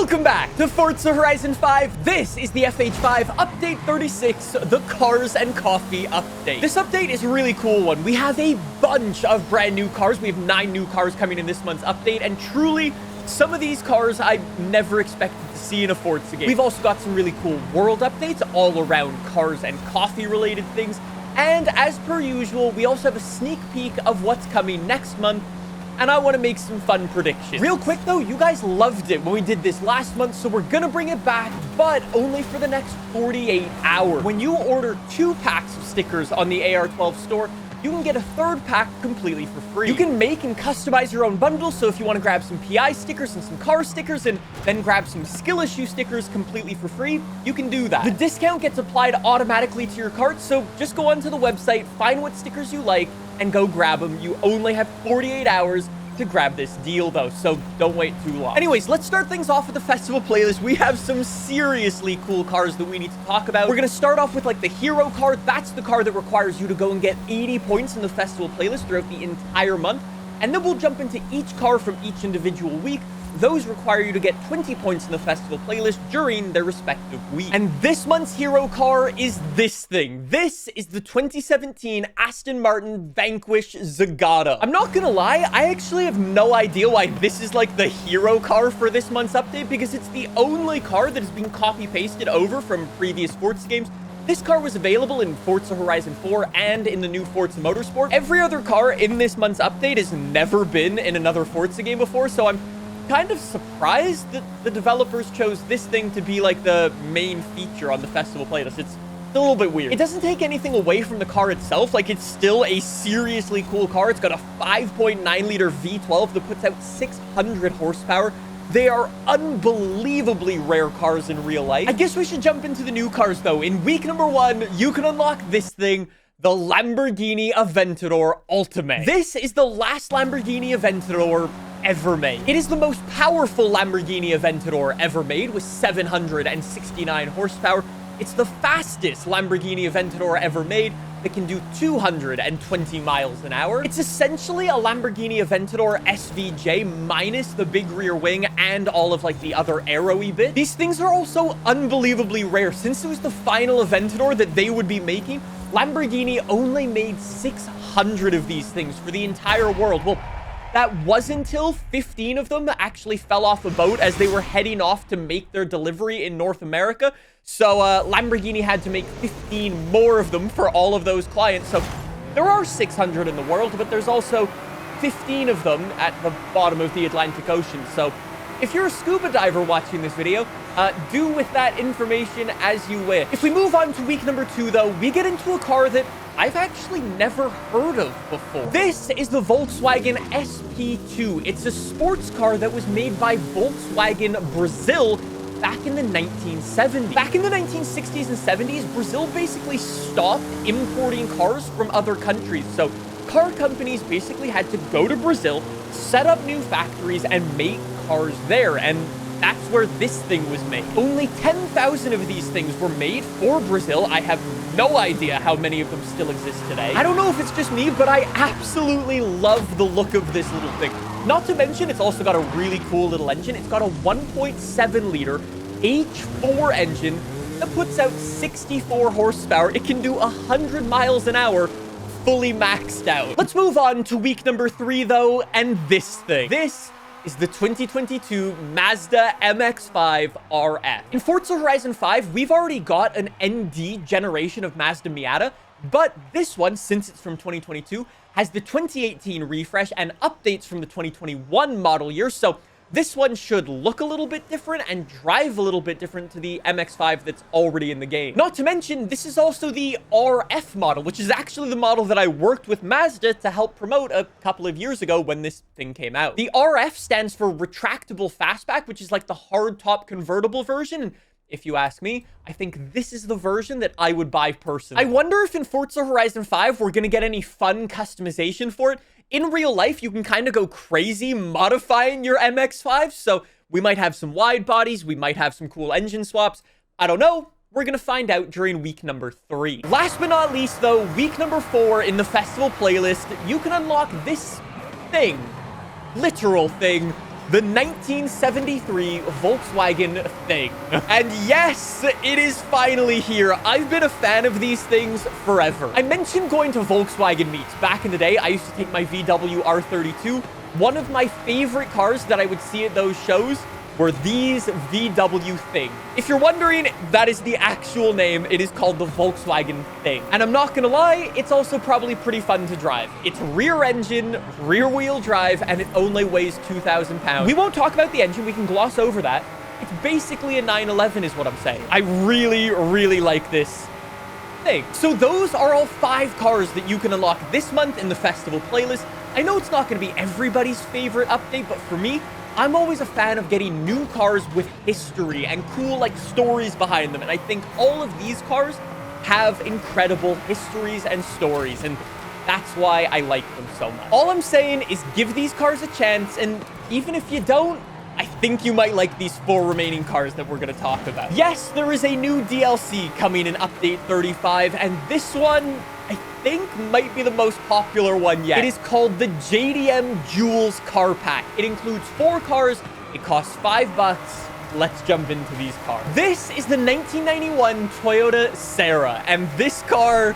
Welcome back to Forza Horizon 5. This is the FH5 Update 36, the Cars and Coffee update. This update is a really cool one. We have a bunch of brand new cars. We have 9 new cars coming in this month's update, and truly, some of these cars I never expected to see in a Forza game. We've also got some really cool world updates all around cars and coffee related things. And as per usual, we also have a sneak peek of what's coming next month. And I want to make some fun predictions. Real quick though, you guys loved it when we did this last month, so we're gonna bring it back, but only for the next 48 hours. When you order 2 packs of stickers on the AR12 store, you can get a 3rd pack completely for free. You can make and customize your own bundles, so if you want to grab some PI stickers and some car stickers and then grab some skill issue stickers completely for free, you can do that. The discount gets applied automatically to your cart, so just go onto the website, find what stickers you like, and go grab them. You only have 48 hours to grab this deal though, so don't wait too long. Anyways, let's start things off with the festival playlist. We have some seriously cool cars that we need to talk about. We're gonna start off with like the hero car. That's the car that requires you to go and get 80 points in the festival playlist throughout the entire month. And then we'll jump into each car from each individual week. Those require you to get 20 points in the festival playlist during their respective week. And this month's hero car is this thing. This is the 2017 Aston Martin Vanquish Zagato. I'm not gonna lie, I actually have no idea why this is like the hero car for this month's update, because it's the only car that has been copy-pasted over from previous Forza games. This car was available in Forza Horizon 4 and in the new Forza Motorsport. Every other car in this month's update has never been in another Forza game before, so I'm kind of surprised that the developers chose this thing to be like the main feature on the festival playlist. It's a little bit weird. It doesn't take anything away from the car itself. Like, it's still a seriously cool car. It's got a 5.9 liter V12 that puts out 600 horsepower. They are unbelievably rare cars in real life. I guess we should jump into the new cars though. In week number 1, you can unlock this thing, the Lamborghini Aventador Ultimate. This is the last Lamborghini Aventador ever made. It is the most powerful Lamborghini Aventador ever made with 769 horsepower. It's the fastest Lamborghini Aventador ever made that can do 220 miles an hour. It's essentially a Lamborghini Aventador SVJ minus the big rear wing and all of like the other aero-y bits. These things are also unbelievably rare. Since it was the final Aventador that they would be making, Lamborghini only made 600 of these things for the entire world. Well, that was until 15 of them actually fell off a boat as they were heading off to make their delivery in North America. So Lamborghini had to make 15 more of them for all of those clients. So there are 600 in the world, but there's also 15 of them at the bottom of the Atlantic Ocean. So if you're a scuba diver watching this video, do with that information as you wish. If we move on to week number 2, though, we get into a car that I've actually never heard of before. This is the Volkswagen SP2. It's a sports car that was made by Volkswagen Brazil back in the 1970s. Back in the 1960s and 70s, Brazil basically stopped importing cars from other countries. So car companies basically had to go to Brazil, set up new factories, and make cars there. And that's where this thing was made. Only 10,000 of these things were made for Brazil. I have no idea how many of them still exist today. I don't know if it's just me, but I absolutely love the look of this little thing. Not to mention, it's also got a really cool little engine. It's got a 1.7 liter H4 engine that puts out 64 horsepower. It can do 100 miles an hour fully maxed out. Let's move on to week number 3 though, and this thing. This is the 2022 Mazda MX-5 RF. In Forza Horizon 5, we've already got an ND generation of Mazda Miata, but this one, since it's from 2022, has the 2018 refresh and updates from the 2021 model year, so this one should look a little bit different and drive a little bit different to the MX-5 that's already in the game. Not to mention, this is also the RF model, which is actually the model that I worked with Mazda to help promote a couple of years ago when this thing came out. The RF stands for Retractable Fastback, which is like the hardtop convertible version. And if you ask me, I think this is the version that I would buy personally. I wonder if in Forza Horizon 5, we're going to get any fun customization for it. In real life, you can kind of go crazy modifying your MX-5, so we might have some wide bodies, we might have some cool engine swaps. I don't know. We're going to find out during week number 3. Last but not least, though, week number 4 in the festival playlist, you can unlock this thing, literal thing, the 1973 Volkswagen Thing. And yes, it is finally here. I've been a fan of these things forever. I mentioned going to Volkswagen meets. Back in the day, I used to take my VW R32. One of my favorite cars that I would see at those shows were these VW Thing. If you're wondering, that is the actual name. It is called the Volkswagen Thing. And I'm not gonna lie, it's also probably pretty fun to drive. It's rear engine, rear wheel drive, and it only weighs 2,000 pounds. We won't talk about the engine. We can gloss over that. It's basically a 911 is what I'm saying. I really, really like this thing. So those are all 5 cars that you can unlock this month in the festival playlist. I know it's not gonna be everybody's favorite update, but for me, I'm always a fan of getting new cars with history and cool, like, stories behind them. And I think all of these cars have incredible histories and stories. And that's why I like them so much. All I'm saying is give these cars a chance. And even if you don't, I think you might like these 4 remaining cars that we're going to talk about. Yes, there is a new DLC coming in Update 35. And this one, I think, might be the most popular one yet. It is called the JDM Jewels Car Pack. It includes 4 cars. It costs $5. Let's jump into these cars. This is the 1991 Toyota Serra, and this car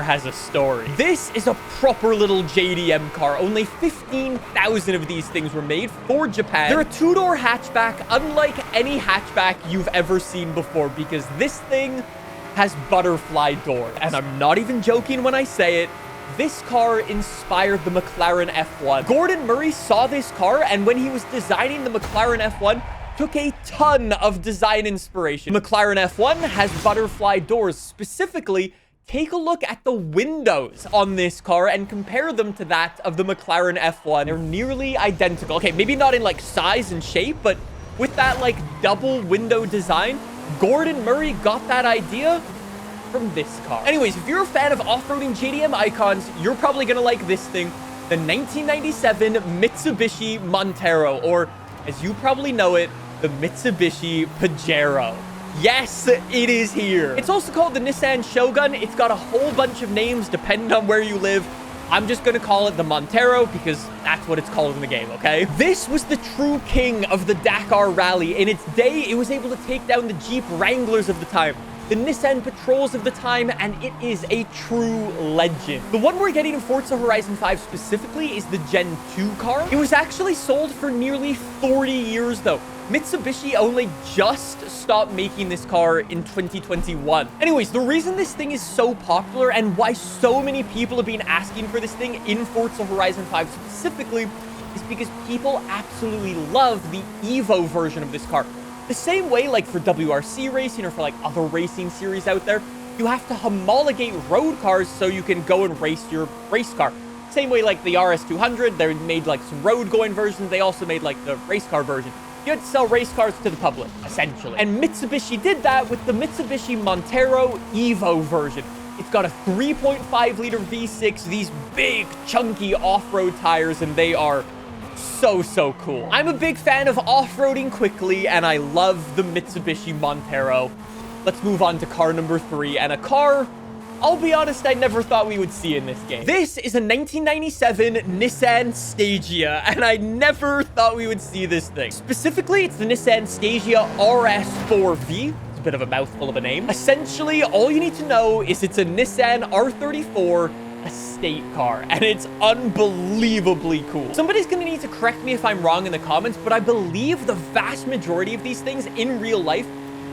has a story. This is a proper little JDM car. Only 15,000 of these things were made for Japan. They're a 2-door hatchback, unlike any hatchback you've ever seen before, because this thing has butterfly doors. And I'm not even joking when I say it. This car inspired the McLaren F1. Gordon Murray saw this car, and when he was designing the McLaren F1, took a ton of design inspiration. McLaren F1 has butterfly doors. Specifically, take a look at the windows on this car and compare them to that of the McLaren F1. They're nearly identical. Okay, maybe not in like size and shape, but with that like double window design, Gordon Murray got that idea from this car. Anyways, if you're a fan of off-roading JDM icons, you're probably gonna like this thing, the 1997 Mitsubishi Montero, or as you probably know it, the Mitsubishi Pajero. Yes, it is here. It's also called the Nissan Shogun. It's got a whole bunch of names depending on where you live. I'm just gonna call it the Montero because that's what it's called in the game, okay? This was the true king of the Dakar Rally. In its day, it was able to take down the Jeep Wranglers of the time, the Nissan Patrols of the time, and it is a true legend. The one we're getting in Forza Horizon 5 specifically is the Gen 2 car. It was actually sold for nearly 40 years though. Mitsubishi only just stopped making this car in 2021. Anyways, the reason this thing is so popular and why so many people have been asking for this thing in Forza Horizon 5 specifically is because people absolutely love the Evo version of this car. The same way, like for WRC racing or for like other racing series out there, you have to homologate road cars so you can go and race your race car. Same way like the RS200, they made like some road going versions. They also made like the race car version. You had to sell race cars to the public, essentially. And Mitsubishi did that with the Mitsubishi Montero Evo version. It's got a 3.5-liter V6, these big, chunky off-road tires, and they are so cool. I'm a big fan of off-roading quickly, and I love the Mitsubishi Montero. Let's move on to car number 3, and a car, I'll be honest, I never thought we would see in this game. This is a 1997 Nissan Stagea, and I never thought we would see this thing. Specifically, it's the Nissan Stagea RS4V. It's a bit of a mouthful of a name. Essentially, all you need to know is it's a Nissan R34 estate car, and it's unbelievably cool. Somebody's gonna need to correct me if I'm wrong in the comments, but I believe the vast majority of these things in real life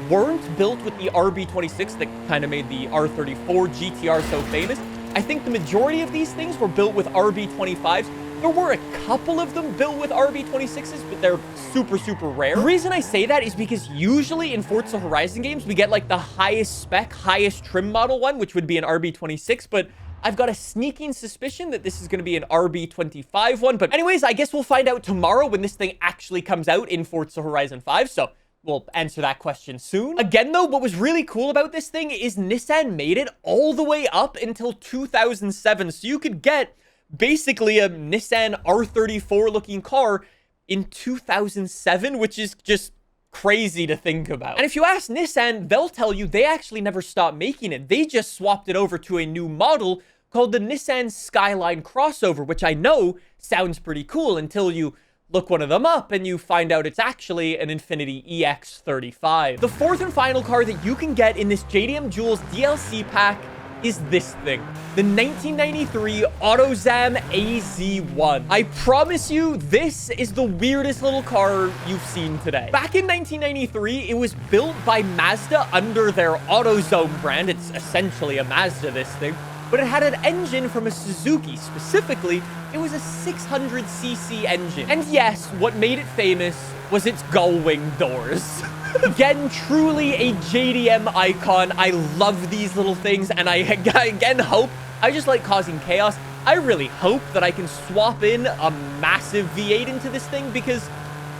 weren't built with the RB26 that kind of made the R34 GTR so famous. I think the majority of these things were built with RB25s. There were a couple of them built with RB26s, but they're super rare. The reason I say that is because usually in Forza Horizon games, we get like the highest spec, highest trim model one, which would be an RB26, but I've got a sneaking suspicion that this is going to be an RB25 one. But anyways, I guess we'll find out tomorrow when this thing actually comes out in Forza Horizon 5. So we'll answer that question soon. Again, though, what was really cool about this thing is Nissan made it all the way up until 2007. So you could get basically a Nissan R34 looking car in 2007, which is just crazy to think about. And if you ask Nissan, they'll tell you they actually never stopped making it. They just swapped it over to a new model called the Nissan Skyline Crossover, which I know sounds pretty cool until you look one of them up and you find out it's actually an Infiniti EX35. The fourth and final car that you can get in this JDM Jewels DLC pack is this thing, the 1993 AutoZam AZ1. I promise you, this is the weirdest little car you've seen today. Back in 1993, it was built by Mazda under their AutoZone brand. It's essentially a Mazda, this thing, but it had an engine from a Suzuki. Specifically, it was a 600cc engine. And yes, what made it famous was its gull-wing doors. Again, truly a JDM icon. I love these little things, and I again hope, I just like causing chaos. I really hope that I can swap in a massive V8 into this thing, because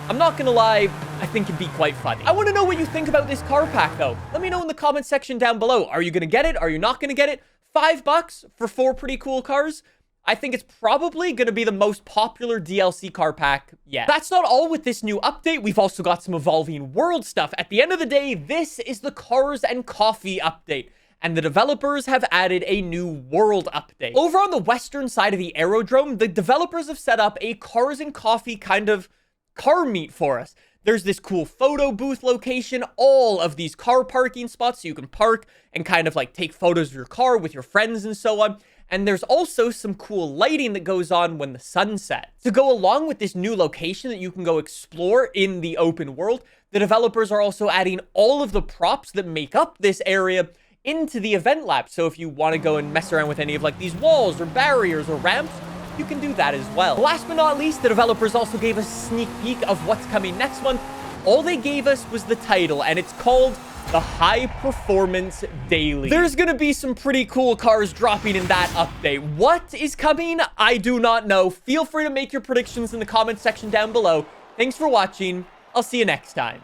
I'm not gonna lie, I think it'd be quite funny. I want to know what you think about this car pack, though. Let me know in the comment section down below. Are you gonna get it? Are you not gonna get it? $5 for 4 pretty cool cars? I think it's probably going to be the most popular DLC car pack yet. That's not all with this new update. We've also got some evolving world stuff. At the end of the day, this is the Cars and Coffee update, and the developers have added a new world update. Over on the western side of the aerodrome, the developers have set up a Cars and Coffee kind of car meet for us. There's this cool photo booth location, all of these car parking spots so you can park and kind of like take photos of your car with your friends and so on. And there's also some cool lighting that goes on when the sun sets. To go along with this new location that you can go explore in the open world, the developers are also adding all of the props that make up this area into the event lab. So if you want to go and mess around with any of like these walls or barriers or ramps, you can do that as well. Last but not least, the developers also gave us a sneak peek of what's coming next month. All they gave us was the title, and it's called the High Performance Daily. There's gonna be some pretty cool cars dropping in that update. What is coming? I do not know. Feel free to make your predictions in the comment section down below. Thanks for watching. I'll see you next time.